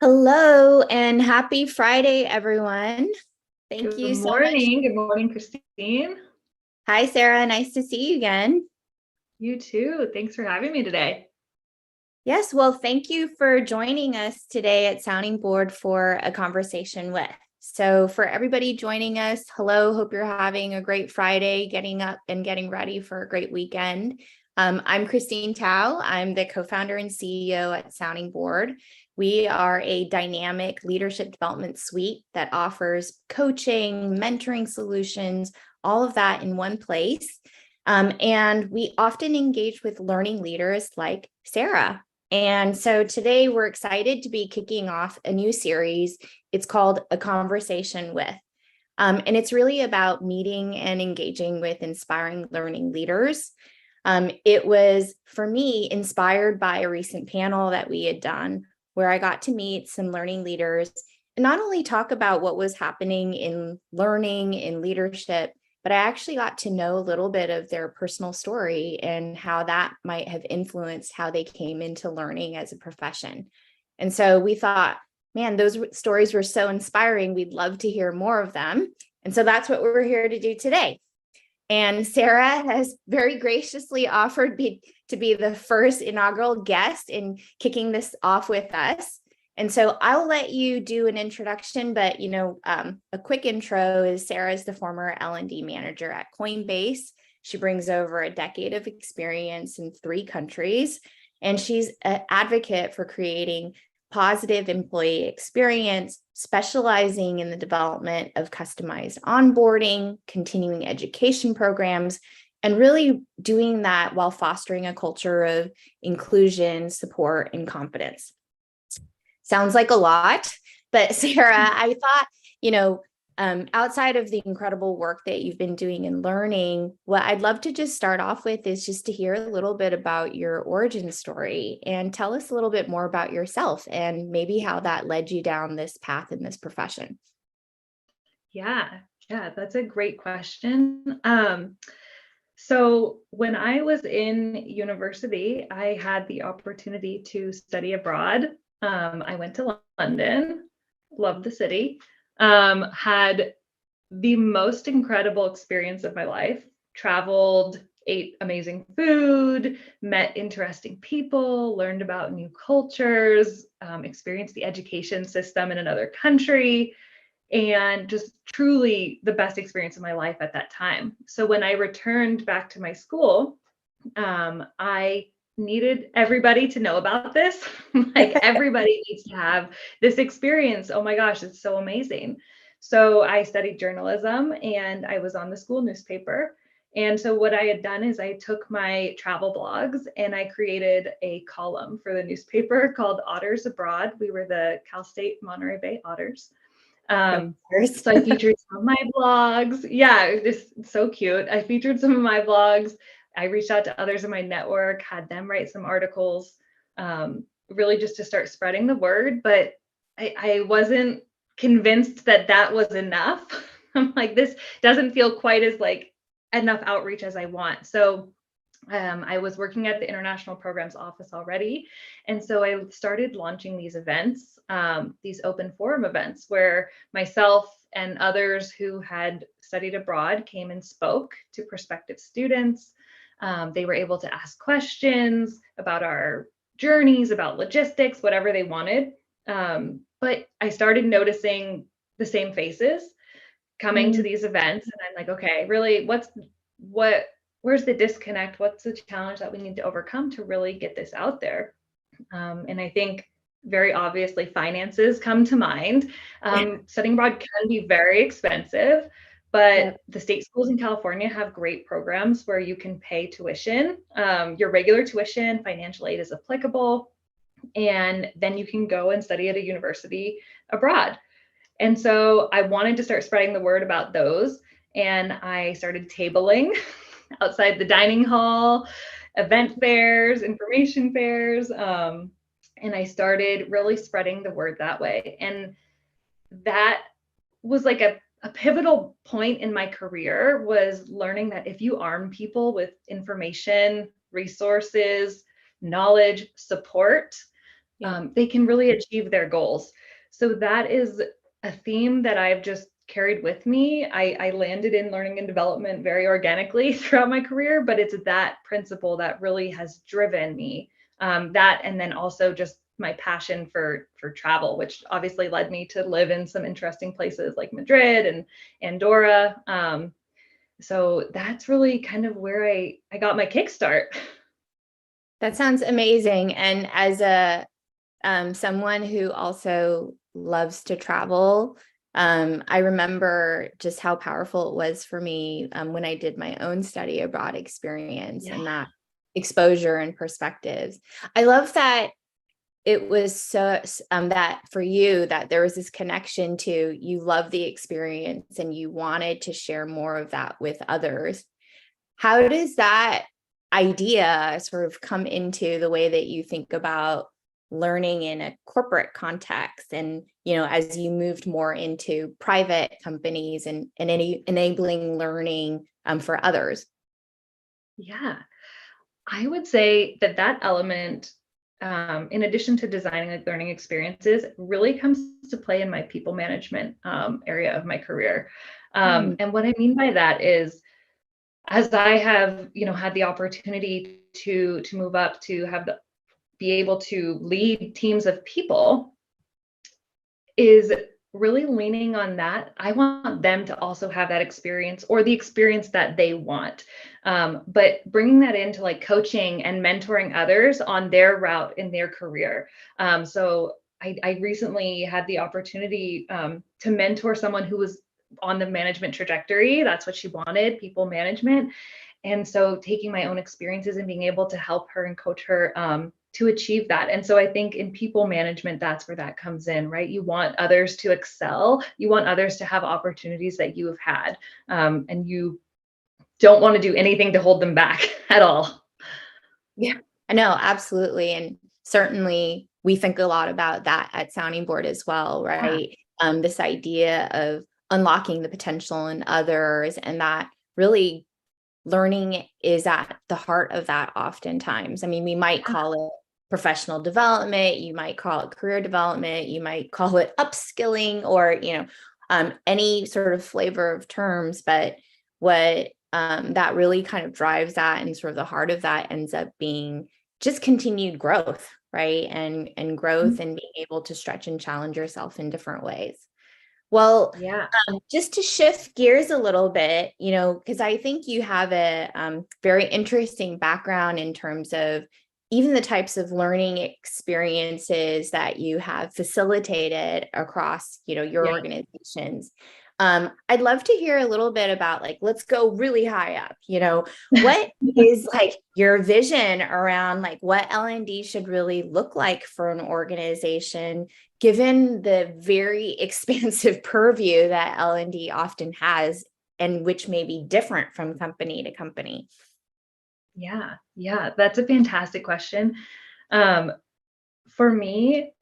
Hello and happy Friday, everyone. Thank Good you so much. morning. Good morning, Christine. Hi, Sarah. Nice to see you again. You too. Thanks for having me today. Yes, well, thank you for joining us today at Sounding Board for a conversation with. So, for everybody joining us, hello. Hope you're having a great Friday, getting up and getting ready for a great weekend. I'm Christine Tao. I'm the co founder and CEO at Sounding Board. We are a dynamic leadership development suite that offers coaching, mentoring solutions, all of that in one place. And we often engage with learning leaders like Sarah. And so today we're excited to be kicking off a new series. It's called A Conversation With. And it's really about meeting and engaging with inspiring learning leaders. It was, for me, inspired by a recent panel that we had done where I got to meet some learning leaders and not only talk about what was happening in learning, in leadership, but I actually got to know a little bit of their personal story and how that might have influenced how they came into learning as a profession. And so we thought, man, those stories were so inspiring. We'd love to hear more of them. And so that's what we're here to do today. And Sarah has very graciously offered to be the first inaugural guest in kicking this off with us. And so I'll let you do an introduction, but a quick intro is Sarah is the former L&D manager at Coinbase. She brings over a decade of experience in 3 countries, and she's an advocate for creating positive employee experience, specializing in the development of customized onboarding, continuing education programs, and really doing that while fostering a culture of inclusion, support, and confidence. Sounds like a lot, but Sarah, I thought, outside of the incredible work that you've been doing in learning, what I'd love to just start off with is just to hear a little bit about your origin story and tell us a little bit more about yourself and maybe how that led you down this path in this profession. Yeah, that's a great question. So when I was in university, I had the opportunity to study abroad. I went to London, loved the city, had the most incredible experience of my life, traveled, ate amazing food, met interesting people, learned about new cultures, experienced the education system in another country, and just truly the best experience of my life at that time. So when I returned back to my school, I needed everybody to know about this. Like everybody needs to have this experience. Oh my gosh, it's so amazing. So I studied journalism and I was on the school newspaper. And so what I had done is I took my travel blogs and I created a column for the newspaper called Otters Abroad. We were the Cal State Monterey Bay Otters. So I featured some of my blogs. Yeah, it was just so cute. I featured some of my blogs. I reached out to others in my network, had them write some articles, really just to start spreading the word. But I wasn't convinced that that was enough. I'm like, this doesn't feel quite as like enough outreach as I want. So I was working at the International Programs Office already. And so I started launching these events, these open forum events where myself and others who had studied abroad came and spoke to prospective students. They were able to ask questions about our journeys, about logistics, whatever they wanted. But I started noticing the same faces coming to these events. And I'm like, okay, really, where's the disconnect? What's the challenge that we need to overcome to really get this out there? And I think very obviously finances come to mind. Studying abroad can be very expensive, but the state schools in California have great programs where you can pay tuition, your regular tuition, financial aid is applicable, and then you can go and study at a university abroad. And so I wanted to start spreading the word about those. And I started tabling outside the dining hall, event fairs, information fairs. And I started really spreading the word that way. And that was like a pivotal point in my career, was learning that if you arm people with information, resources, knowledge, support, they can really achieve their goals. So that is a theme that I've just carried with me. I landed in learning and development very organically throughout my career, but it's that principle that really has driven me. That, and then also just my passion for travel, which obviously led me to live in some interesting places like Madrid and Andorra. So that's really kind of where I got my kickstart. That sounds amazing. And as a someone who also loves to travel, I remember just how powerful it was for me when I did my own study abroad experience and that exposure and perspectives. I love that it was so that for you that there was this connection to you love the experience and you wanted to share more of that with others. How does that idea sort of come into the way that you think about learning in a corporate context and, as you moved more into private companies and enabling learning for others? Yeah, I would say that element, in addition to designing like learning experiences, really comes to play in my people management area of my career. And what I mean by that is, as I have, had the opportunity to move up to be able to lead teams of people, is really leaning on that. I want them to also have that experience or the experience that they want. But bringing that into like coaching and mentoring others on their route in their career. So I recently had the opportunity to mentor someone who was on the management trajectory. That's what she wanted, people management. And so taking my own experiences and being able to help her and coach her to achieve that. And so I think in people management, that's where that comes in, right? You want others to excel. You want others to have opportunities that you have had. And you don't want to do anything to hold them back at all. Yeah, I know, absolutely. And certainly we think a lot about that at Sounding Board as well, right? This idea of unlocking the potential in others and that really learning is at the heart of that oftentimes. I mean, we might call it professional development, you might call it career development, you might call it upskilling or, any sort of flavor of terms, but what that really kind of drives that and sort of the heart of that ends up being just continued growth, right? And growth and being able to stretch and challenge yourself in different ways. Well, Yeah. just to shift gears a little bit, because I think you have a very interesting background in terms of even the types of learning experiences that you have facilitated across, your organizations. I'd love to hear a little bit about let's go really high up, what is your vision around what L&D should really look like for an organization, given the very expansive purview that L&D often has and which may be different from company to company? Yeah, that's a fantastic question. For me,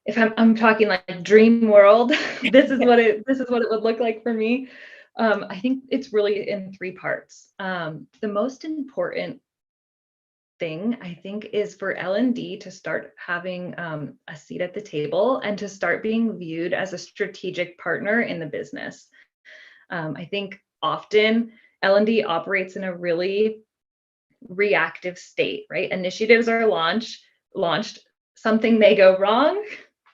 if I'm talking like dream world, this is what it would look like for me. I think it's really in three parts. The most important thing I think is for L&D to start having a seat at the table and to start being viewed as a strategic partner in the business. I think often L&D operates in a really reactive state, right? Initiatives are launched, something may go wrong,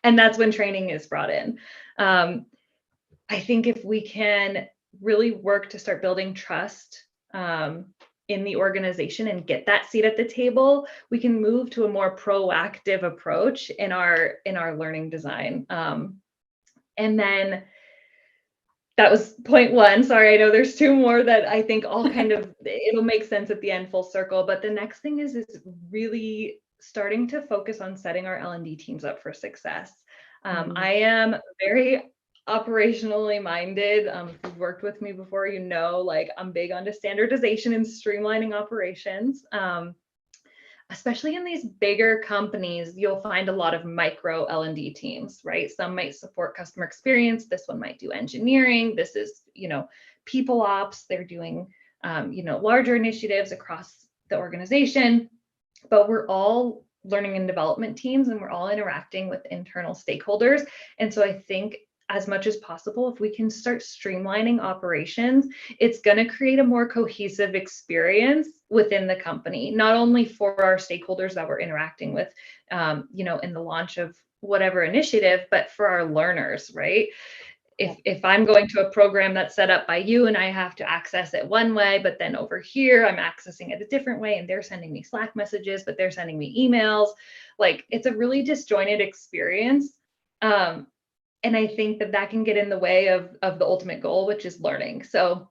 and that's when training is brought in. I think if we can really work to start building trust in the organization and get that seat at the table, we can move to a more proactive approach in our learning design. And then that was point one. Sorry, I know there's two more that I think all kind of, it'll make sense at the end, full circle. But the next thing is really starting to focus on setting our L&D teams up for success. I am very operationally minded. If you've worked with me before, I'm big onto standardization and streamlining operations. Especially in these bigger companies, you'll find a lot of micro L&D teams, right? Some might support customer experience. This one might do engineering. This is, people ops. They're doing, larger initiatives across the organization. But we're all learning and development teams, and we're all interacting with internal stakeholders. And so I think as much as possible, if we can start streamlining operations, it's going to create a more cohesive experience within the company, not only for our stakeholders that we're interacting with, in the launch of whatever initiative, but for our learners, right? If I'm going to a program that's set up by you and I have to access it one way, but then over here I'm accessing it a different way and they're sending me Slack messages, but they're sending me emails, like it's a really disjointed experience. And I think that can get in the way of the ultimate goal, which is learning. So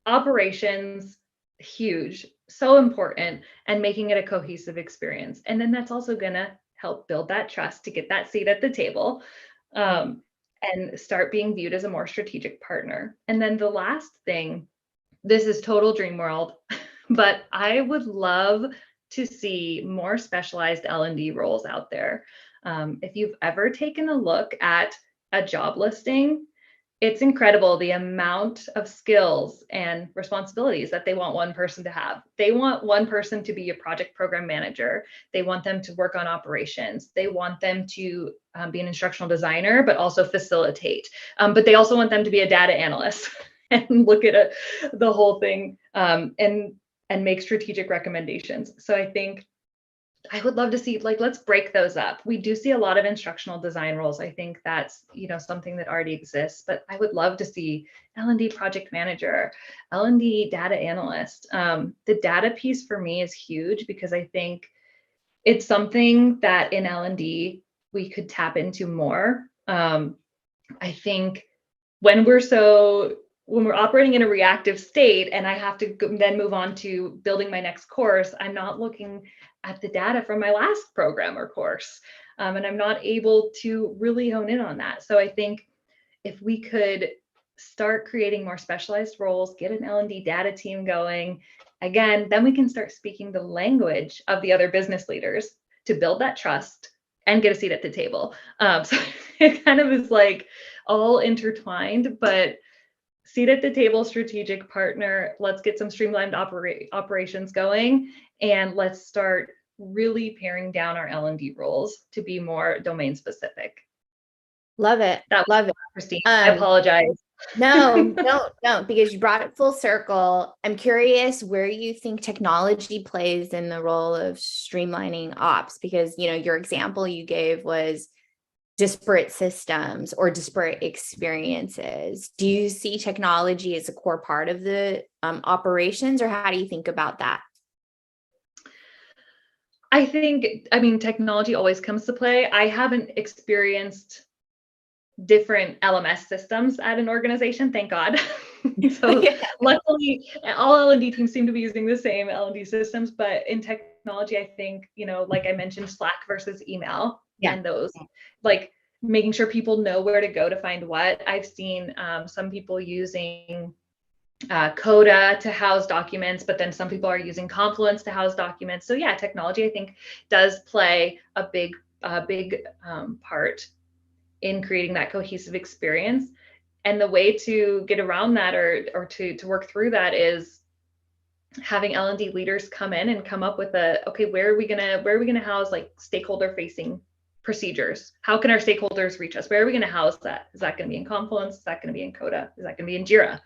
operations, huge, so important, and making it a cohesive experience. And then that's also going to help build that trust to get that seat at the table. And start being viewed as a more strategic partner. And then the last thing, this is total dream world, but I would love to see more specialized L&D roles out there. If you've ever taken a look at a job listing, it's incredible the amount of skills and responsibilities that they want one person to have. They want one person to be a project program manager. They want them to work on operations. They want them to be an instructional designer, but also facilitate. But they also want them to be a data analyst and look at the whole thing and make strategic recommendations. So I think I would love to see, like, let's break those up. We do see a lot of instructional design roles. I think that's, something that already exists, but I would love to see L&D project manager, L&D data analyst. The data piece for me is huge because I think it's something that in L&D we could tap into more. I think when we're operating in a reactive state and I have to then move on to building my next course, I'm not looking at the data from my last program or course. And I'm not able to really hone in on that. So I think if we could start creating more specialized roles, get an L&D data team going, again, then we can start speaking the language of the other business leaders to build that trust and get a seat at the table. So it kind of is like all intertwined, but seat at the table, strategic partner, let's get some streamlined operations going, and let's start really paring down our L&D roles to be more domain specific. Love it. Love it. Christine, I apologize. No, because you brought it full circle. I'm curious where you think technology plays in the role of streamlining ops, because, your example you gave was disparate systems or disparate experiences. Do you see technology as a core part of the operations, or how do you think about that? I mean, technology always comes to play. I haven't experienced different LMS systems at an organization, thank God. So luckily, all L&D teams seem to be using the same L&D systems, but in technology, I think, like I mentioned, Slack versus email, and those, like making sure people know where to go to find what. I've seen some people using Coda to house documents, but then some people are using Confluence to house documents. So yeah, technology, I think, does play a big part in creating that cohesive experience. And the way to get around that or to work through that is having L&D leaders come in and come up with where are we gonna house like stakeholder facing procedures? How can our stakeholders reach us? Where are we going to house that? Is that going to be in Confluence? Is that going to be in Coda? Is that going to be in Jira?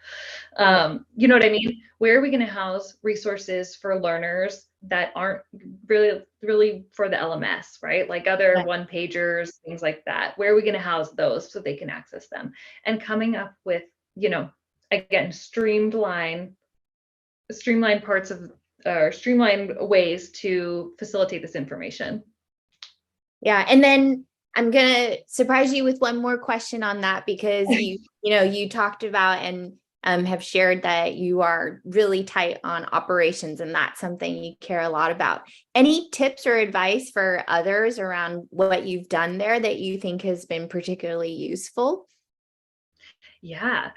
You know what I mean? Where are we going to house resources for learners that aren't really for the LMS, right? Like other one-pagers, things like that. Where are we going to house those so they can access them? And coming up with, again, streamlined parts of, or streamlined ways to facilitate this information. Yeah. And then I'm going to surprise you with one more question on that, because you talked about and have shared that you are really tight on operations, and that's something you care a lot about. Any tips or advice for others around what you've done there that you think has been particularly useful? Yeah.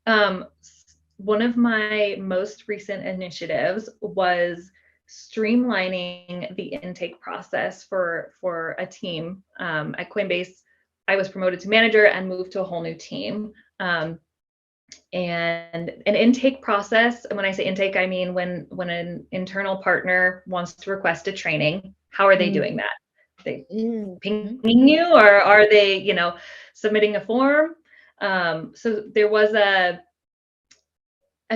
One of my most recent initiatives was streamlining the intake process for a team. At Coinbase, I was promoted to manager and moved to a whole new team. And an intake process, and when I say intake, I mean when an internal partner wants to request a training, How are they doing that? Are they Mm-hmm. pinging you, or are they, submitting a form? So there was a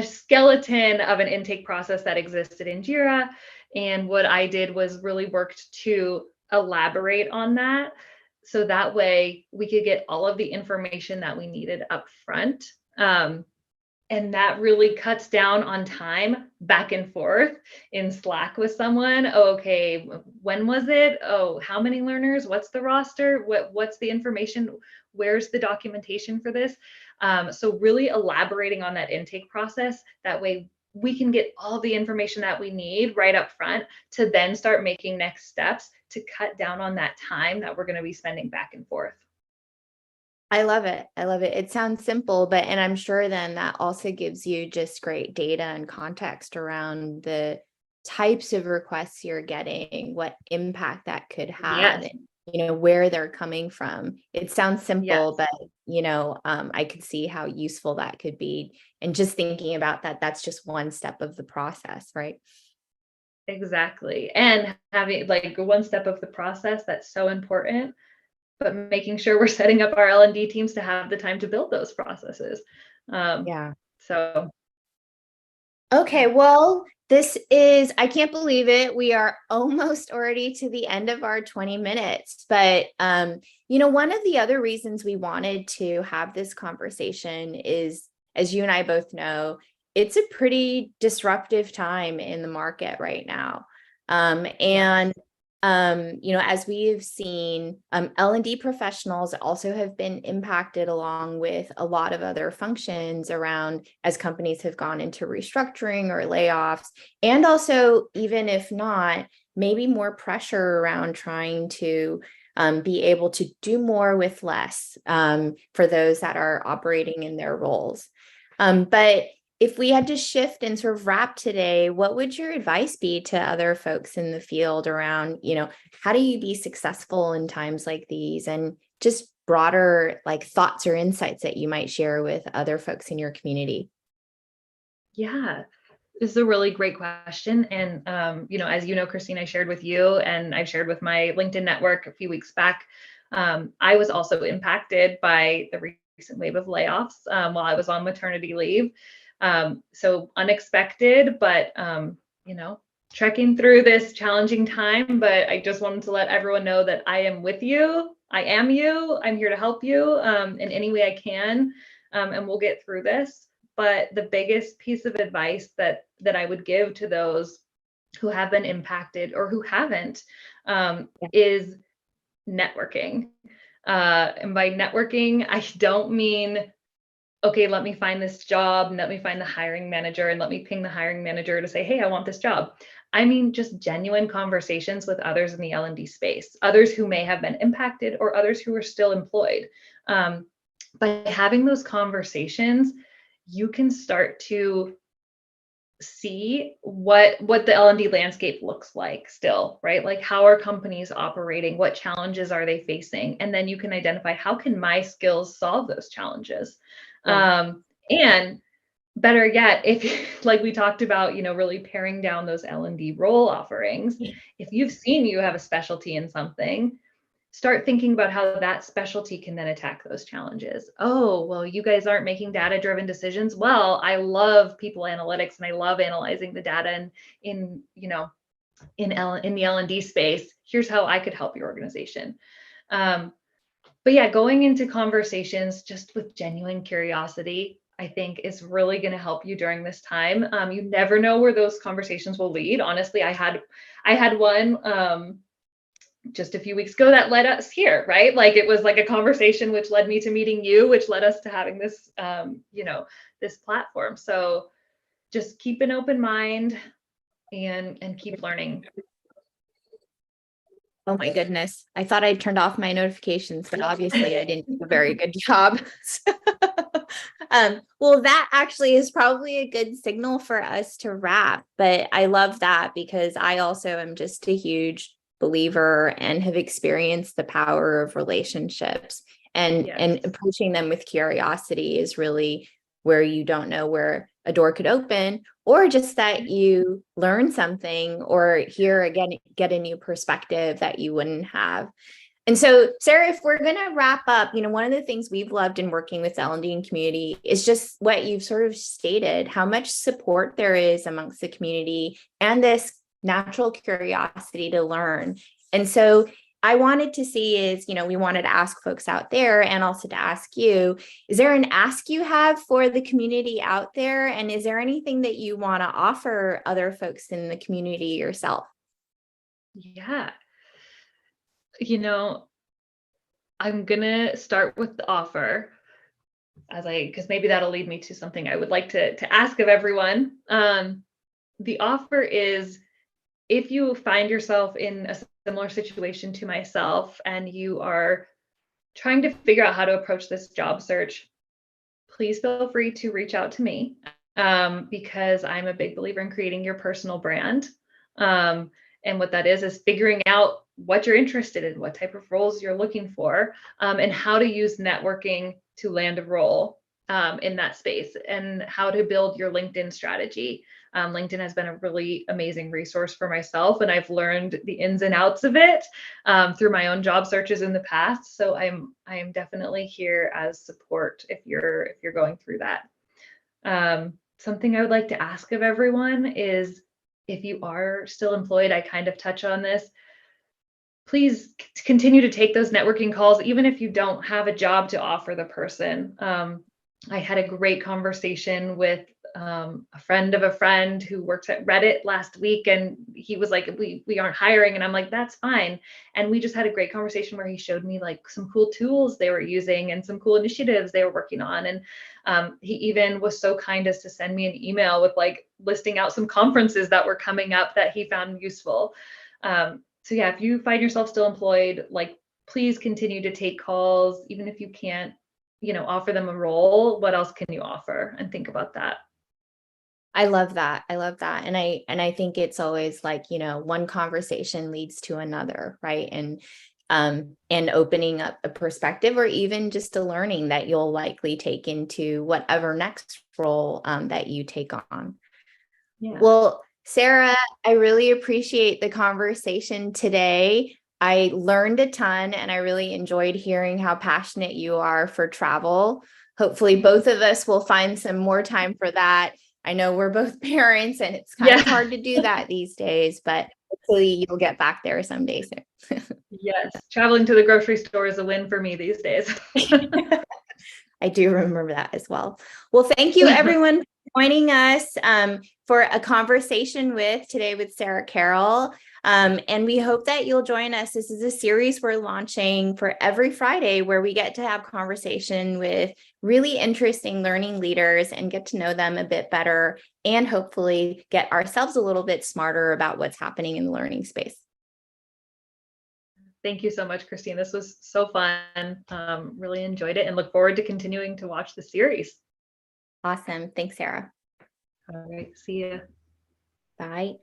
skeleton of an intake process that existed in Jira. And what I did was really worked to elaborate on that. So that way we could get all of the information that we needed up front. And that really cuts down on time back and forth in Slack with someone. Oh, okay, when was it? Oh, how many learners? What's the roster? What's the information? Where's the documentation for this? So really elaborating on that intake process. That way we can get all the information that we need right up front to then start making next steps to cut down on that time that we're going to be spending back and forth. I love it. I love it. It sounds simple, and I'm sure then that also gives you just great data and context around the types of requests you're getting, what impact that could have, Yes. and where they're coming from. It sounds simple, Yes. but I could see how useful that could be. And just thinking about that, that's just one step of the process, right? Exactly. And having like one step of the process that's so important, but making sure we're setting up our L&D teams to have the time to build those processes. Yeah. So Okay, well, I can't believe it. We are almost already to the end of our 20 minutes. But, one of the other reasons we wanted to have this conversation is, as you and I both know, it's a pretty disruptive time in the market right now. And as we have seen, L&D professionals also have been impacted along with a lot of other functions around as companies have gone into restructuring or layoffs. And also, even if not, maybe more pressure around trying to be able to do more with less for those that are operating in their roles. But if we had to shift and sort of wrap today, what would your advice be to other folks in the field around, how do you be successful in times like these, and just broader like thoughts or insights that you might share with other folks in your community? yeah, this is a really great question. And, as you know, Christine, I shared with you and I shared with my LinkedIn network a few weeks back. I was also impacted by the recent wave of layoffs while I was on maternity leave. So unexpected, but trekking through this challenging time. But I just wanted to let everyone know that I am with you. I am you. I'm here to help you in any way I can, and we'll get through this. But the biggest piece of advice that I would give to those who have been impacted or who haven't is networking. And by networking, I don't mean, okay, let me find this job, and let me find the hiring manager, and let me ping the hiring manager to say, hey, I want this job. I mean, just genuine conversations with others in the L&D space, others who may have been impacted or others who are still employed. By having those conversations, you can start to see what the L&D landscape looks like still, right? Like, how are companies operating? What challenges are they facing? And then you can identify, how can my skills solve those challenges? Yeah. And better yet, if like we talked about, really paring down those L&D role offerings, if you've seen you have a specialty in something, start thinking about how that specialty can then attack those challenges. Oh, well, you guys aren't making data-driven decisions. Well, I love people analytics and I love analyzing the data in the L&D space. Here's how I could help your organization. But yeah, going into conversations just with genuine curiosity, I think is really going to help you during this time. You never know where those conversations will lead. Honestly, I had one just a few weeks ago that led us here, right? Like, it was like a conversation which led me to meeting you, which led us to having this, this platform. So just keep an open mind and keep learning. Oh my goodness. I thought I turned off my notifications, but obviously I didn't do a very good job. Well, that actually is probably a good signal for us to wrap, but I love that because I also am just a huge believer and have experienced the power of relationships, and Yes. approaching them with curiosity is really where you don't know where a door could open, or just that you learn something or hear again, get a new perspective that you wouldn't have. And so, Sarah, if we're going to wrap up, one of the things we've loved in working with L&D and community is just what you've sort of stated, how much support there is amongst the community and this natural curiosity to learn. And so I wanted to see is, we wanted to ask folks out there and also to ask you, is there an ask you have for the community out there? And is there anything that you want to offer other folks in the community yourself? Yeah. I'm gonna start with the offer because maybe that'll lead me to something I would like to ask of everyone. The offer is, if you find yourself in a similar situation to myself and you are trying to figure out how to approach this job search, please feel free to reach out to me, because I'm a big believer in creating your personal brand. And what that is figuring out what you're interested in, what type of roles you're looking for, and how to use networking to land a role in that space, and how to build your LinkedIn strategy. LinkedIn has been a really amazing resource for myself, and I've learned the ins and outs of it through my own job searches in the past. So I am definitely here as support if you're going through that. Something I would like to ask of everyone is, if you are still employed, I kind of touch on this, please continue to take those networking calls, even if you don't have a job to offer the person. I had a great conversation with a friend of a friend who works at Reddit last week, and he was like, we aren't hiring. And I'm like, that's fine. And we just had a great conversation where he showed me like some cool tools they were using and some cool initiatives they were working on. And he even was so kind as to send me an email with like listing out some conferences that were coming up that he found useful. So yeah, if you find yourself still employed, like, please continue to take calls, even if you can't, offer them a role. What else can you offer? And think about that. I love that. I love that. And I think it's always like, one conversation leads to another, right? And opening up a perspective, or even just a learning that you'll likely take into whatever next role that you take on. Yeah. Well, Sarah, I really appreciate the conversation today. I learned a ton, and I really enjoyed hearing how passionate you are for travel. Hopefully both of us will find some more time for that. I know we're both parents, and it's kind of hard to do that these days, but hopefully you'll get back there someday soon. Yes, traveling to the grocery store is a win for me these days. I do remember that as well. Well, thank you everyone for joining us for a conversation today with Sarah Carroll. And we hope that you'll join us. This is a series we're launching for every Friday, where we get to have conversation with really interesting learning leaders and get to know them a bit better, and hopefully get ourselves a little bit smarter about what's happening in the learning space. Thank you so much, Christine. This was so fun. Really enjoyed it, and look forward to continuing to watch the series. Awesome. Thanks, Sarah. All right. See you. Bye.